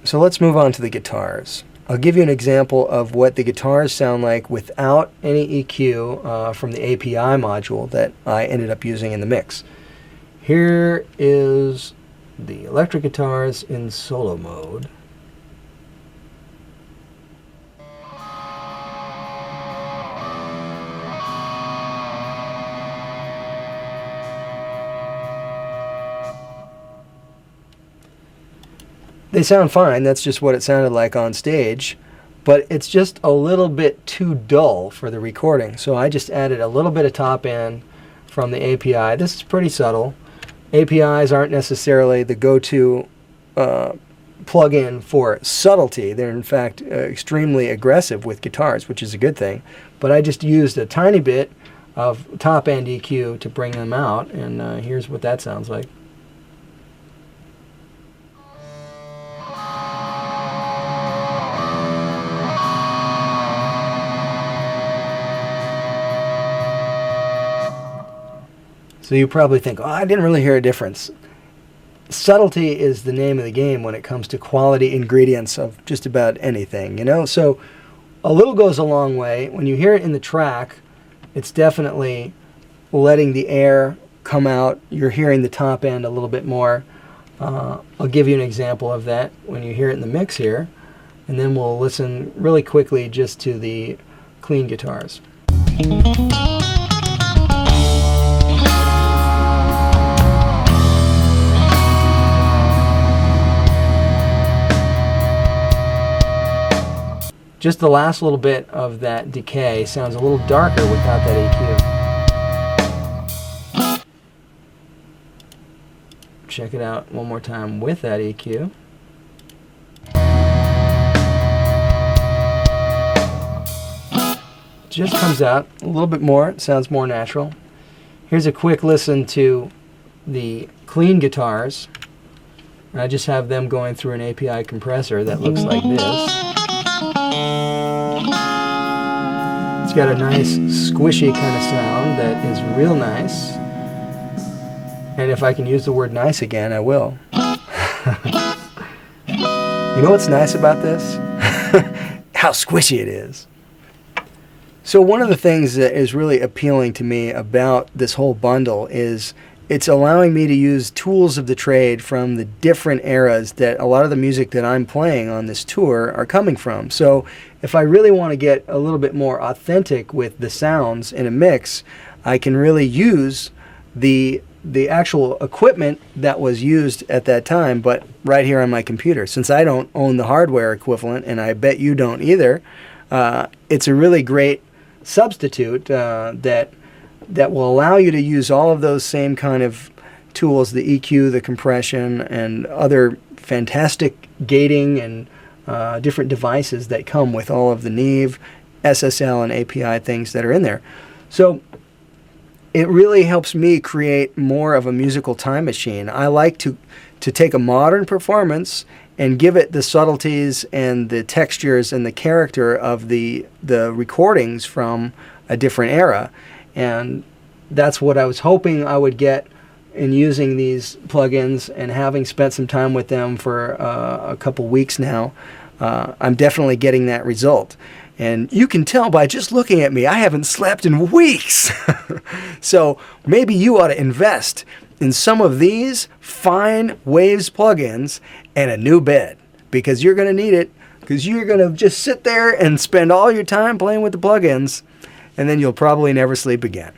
So let's move on to the guitars. I'll give you an example of what the guitars sound like without any EQ from the API module that I ended up using in the mix. Here is the electric guitars in solo mode. They sound fine, that's just what it sounded like on stage, but it's just a little bit too dull for the recording. So I just added a little bit of top end from the API. This is pretty subtle. APIs aren't necessarily the go-to plug-in for subtlety. They're in fact extremely aggressive with guitars, which is a good thing. But I just used a tiny bit of top end EQ to bring them out, and here's what that sounds like. So you probably think, oh, I didn't really hear a difference. Subtlety is the name of the game when it comes to quality ingredients of just about anything, you know? So a little goes a long way. When you hear it in the track, it's definitely letting the air come out. You're hearing the top end a little bit more. I'll give you an example of that when you hear it in the mix here. And then we'll listen really quickly just to the clean guitars. Just the last little bit of that decay sounds a little darker without that EQ. Check it out one more time with that EQ. Just comes out a little bit more, it sounds more natural. Here's a quick listen to the clean guitars. I just have them going through an API compressor that looks like this. It's got a nice squishy kind of sound that is real nice. And if I can use the word nice again, I will. You know what's nice about this? How squishy it is. So one of the things that is really appealing to me about this whole bundle is it's allowing me to use tools of the trade from the different eras that a lot of the music that I'm playing on this tour are coming from. So if I really want to get a little bit more authentic with the sounds in a mix, I can really use the actual equipment that was used at that time, but right here on my computer. Since I don't own the hardware equivalent, and I bet you don't either, it's a really great substitute that will allow you to use all of those same kind of tools, the EQ, the compression, and other fantastic gating and different devices that come with all of the Neve, SSL, and API things that are in there. So it really helps me create more of a musical time machine. I like to take a modern performance and give it the subtleties and the textures and the character of the recordings from a different era. And that's what I was hoping I would get in using these plugins, and having spent some time with them for a couple weeks now, I'm definitely getting that result. And you can tell by just looking at me, I haven't slept in weeks. So maybe you ought to invest in some of these fine Waves plugins and a new bed, because you're going to need it, because you're going to just sit there and spend all your time playing with the plugins, and then you'll probably never sleep again.